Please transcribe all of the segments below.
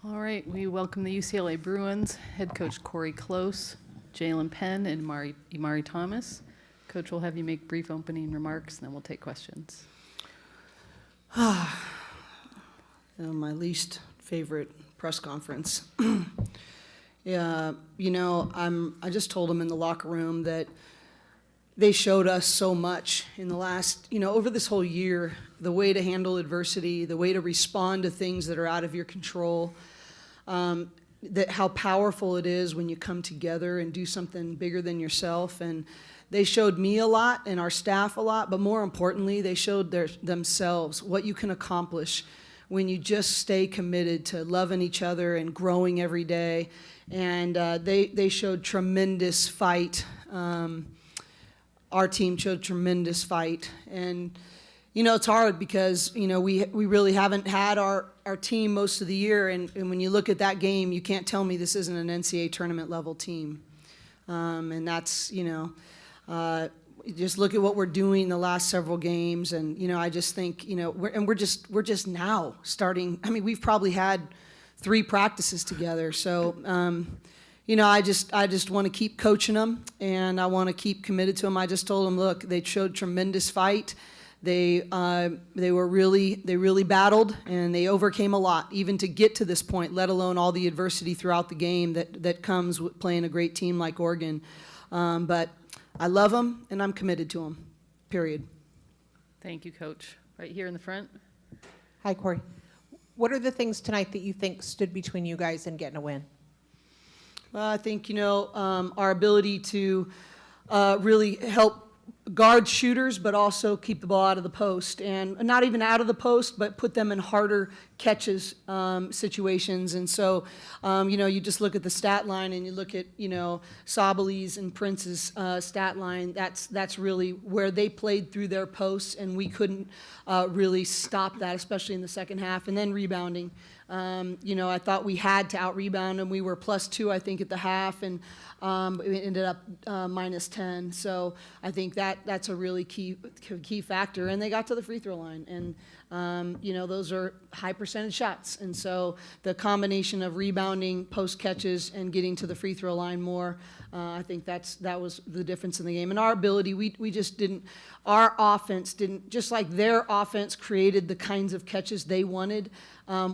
All right, we welcome the UCLA Bruins, head coach Cori, Jaelynn Penn, and IImar'I Thomas. Coach, we'll have you make brief opening remarks, and then we'll take questions. My least favorite press conference. Yeah, I just told them in the locker room that they showed us so much in the last, over this whole year, the way to handle adversity, the way to respond to things that are out of your control, that how powerful it is when you come together and do something bigger than yourself. And they showed me a lot and our staff a lot, but more importantly, they showed themselves what you can accomplish when you just stay committed to loving each other and growing every day. And they showed tremendous fight. Our team showed tremendous fight. And, it's hard because, we really haven't had our team most of the year. And when you look at that game, you can't tell me this isn't an NCAA tournament level team. And that's, just look at what we're doing the last several games. And, I just think, we're just now starting. I mean, we've probably had 3 practices together. So, I just want to keep coaching them, and I want to keep committed to them. I just told them, look, they showed tremendous fight. They really battled, and they overcame a lot, even to get to this point, let alone all the adversity throughout the game that comes with playing a great team like Oregon. But I love them, and I'm committed to them, period. Thank you, Coach. Right here in the front. Hi, Cori. What are the things tonight that you think stood between you guys and getting a win? Well, I think, our ability to really help guard shooters, but also keep the ball out of the post. And not even out of the post, but put them in harder catches situations. And so, you just look at the stat line and you look at, Sabali's and Prince's stat line. That's really where they played through their posts, and we couldn't really stop that, especially in the second half. And then rebounding. I thought we had to out-rebound, and we were +2, I think, at the half, and it ended up -10. So I think that's a really key factor. And they got to the free throw line, and those are high percentage shots. And so the combination of rebounding, post catches, and getting to the free throw line more, I think that was the difference in the game. And our ability, we just didn't. Our offense didn't, just like their offense created the kinds of catches they wanted.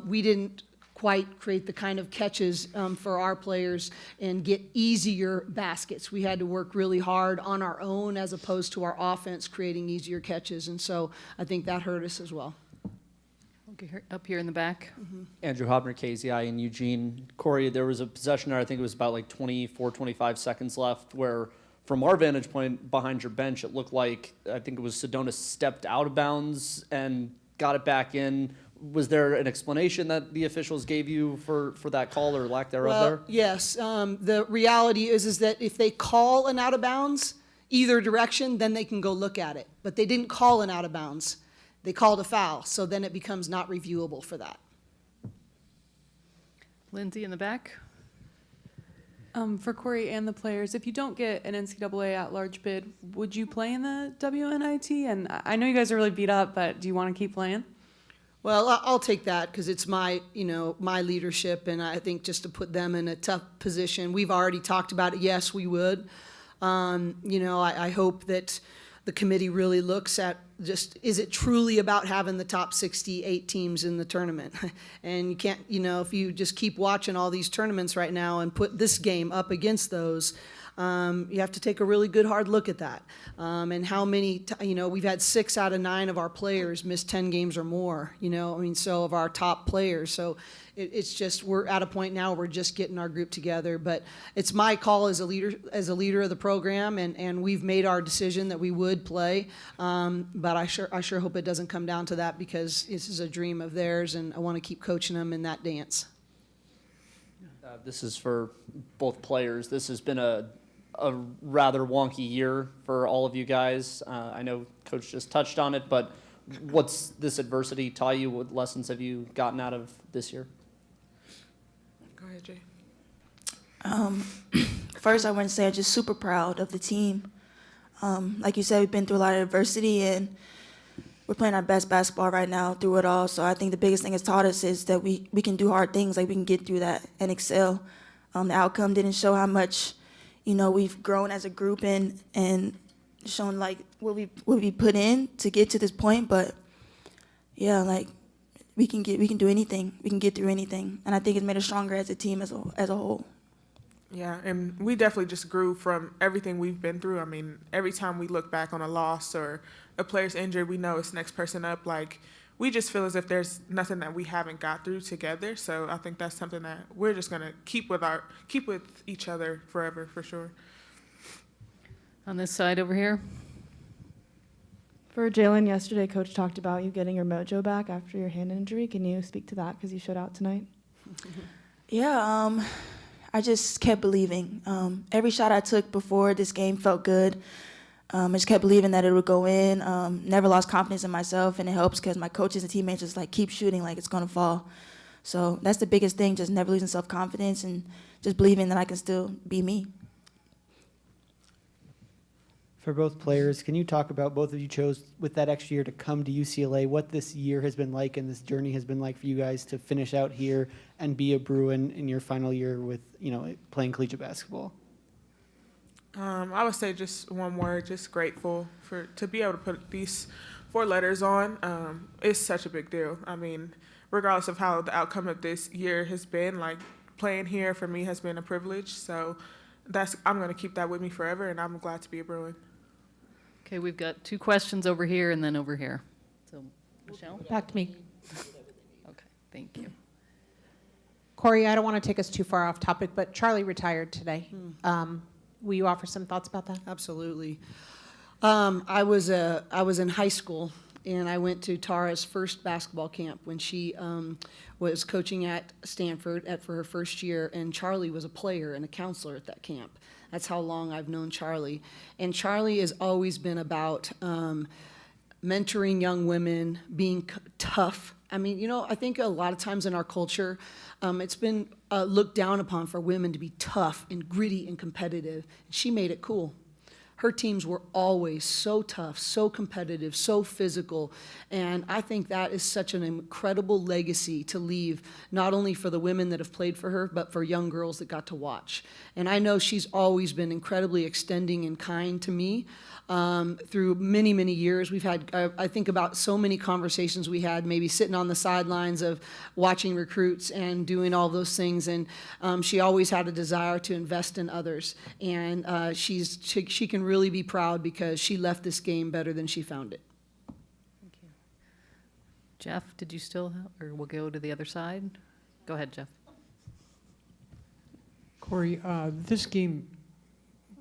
We didn't quite create the kind of catches for our players and get easier baskets. We had to work really hard on our own as opposed to our offense creating easier catches. And so I think that hurt us as well. Okay, up here in the back. Mm-hmm. Andrew Hobner, KZI in Eugene. Cori, there was a possession there, I think it was about like 24, 25 seconds left, where from our vantage point behind your bench, it looked like, I think it was Sedona stepped out of bounds and got it back in. Was there an explanation that the officials gave you for that call or lack thereof there? Yes. The reality is that if they call an out of bounds, either direction, then they can go look at it. But they didn't call an out of bounds. They called a foul, so then it becomes not reviewable for that. Lindsay in the back. For Cori and the players, if you don't get an NCAA at-large bid, would you play in the WNIT? And I know you guys are really beat up, but do you want to keep playing? Well, I'll take that because it's my leadership, and I think just to put them in a tough position. We've already talked about it. Yes, we would. I hope that the committee really looks at just, is it truly about having the top 68 teams in the tournament? And you can't, if you just keep watching all these tournaments right now and put this game up against those, you have to take a really good hard look at that. And how many, we've had 6 out of 9 of our players miss 10 games or more, so of our top players. So it's just, we're at a point now where we're just getting our group together. But it's my call as a leader of the program, and we've made our decision that we would play. But I sure hope it doesn't come down to that, because this is a dream of theirs, and I want to keep coaching them in that dance. This is for both players. This has been a rather wonky year for all of you guys. I know Coach just touched on it, but what's this adversity taught you? What lessons have you gotten out of this year? Go ahead, Jay. First, I want to say I'm just super proud of the team. Like you said, we've been through a lot of adversity, and we're playing our best basketball right now through it all. So I think the biggest thing it's taught us is that we can do hard things, like we can get through that and excel. The outcome didn't show how much, we've grown as a group and shown like what we put in to get to this point. But yeah, like we can do anything. We can get through anything, and I think it's made us stronger as a team as a whole. Yeah, and we definitely just grew from everything we've been through. I mean, every time we look back on a loss or a player's injured, we know it's next person up. Like, we just feel as if there's nothing that we haven't got through together. So I think that's something that we're just gonna keep with each other forever, for sure. On this side over here. For Jaelynn, yesterday, Coach talked about you getting your mojo back after your hand injury. Can you speak to that because you showed out tonight? Yeah, I just kept believing. Every shot I took before this game felt good. I just kept believing that it would go in. Never lost confidence in myself, and it helps because my coaches and teammates just like keep shooting like it's gonna fall. So that's the biggest thing, just never losing self-confidence and just believing that I can still be me. For both players, can you talk about, both of you chose with that extra year to come to UCLA, what this year has been like and this journey has been like for you guys to finish out here and be a Bruin in your final year with, playing collegiate basketball? I would say just one word, just grateful to be able to put these 4 letters on. It's such a big deal. I mean, regardless of how the outcome of this year has been, like playing here for me has been a privilege. So I'm going to keep that with me forever, and I'm glad to be a Bruin. Okay, we've got 2 questions over here and then over here. So, Michelle? Back to me. Okay, thank you. Cori, I don't want to take us too far off topic, but Charlie retired today. Will you offer some thoughts about that? Absolutely. I was in high school, and I went to Tara's first basketball camp when she was coaching at Stanford for her first year, and Charlie was a player and a counselor at that camp. That's how long I've known Charlie. And Charlie has always been about mentoring young women, being tough. I mean, I think a lot of times in our culture, it's been looked down upon for women to be tough and gritty and competitive. She made it cool. Her teams were always so tough, so competitive, so physical, and I think that is such an incredible legacy to leave, not only for the women that have played for her, but for young girls that got to watch. And I know she's always been incredibly extending and kind to me through many, many years. We've had, I think about so many conversations we had, maybe sitting on the sidelines of watching recruits and doing all those things, and she always had a desire to invest in others, and she can really be proud because she left this game better than she found it. Thank you. Jeff, did you still have, or we'll go to the other side? Go ahead, Jeff. Cori, this game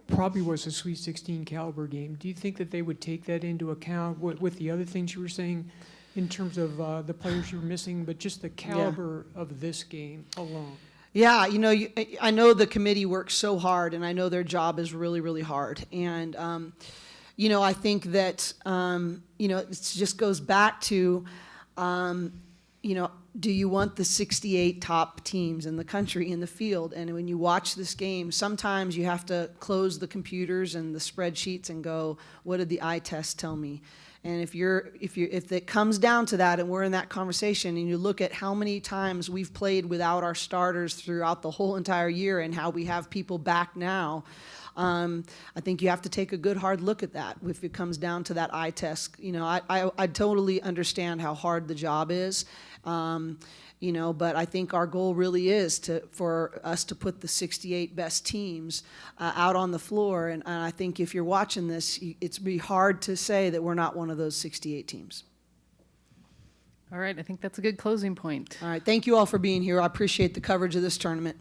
probably was a Sweet 16 caliber game. Do you think that they would take that into account with the other things you were saying in terms of the players you were missing, but just the caliber of this game alone? Yeah, I know the committee works so hard, and I know their job is really, really hard. And, I think that, it just goes back to, do you want the 68 top teams in the country in the field? And when you watch this game, sometimes you have to close the computers and the spreadsheets and go, what did the eye test tell me? And if it comes down to that, and we're in that conversation, and you look at how many times we've played without our starters throughout the whole entire year, and how we have people back now, I think you have to take a good hard look at that. If it comes down to that eye test, I totally understand how hard the job is. But I think our goal really is for us to put the 68 best teams out on the floor. And I think if you're watching this, it's be hard to say that we're not one of those 68 teams. All right, I think that's a good closing point. All right, thank you all for being here. I appreciate the coverage of this tournament.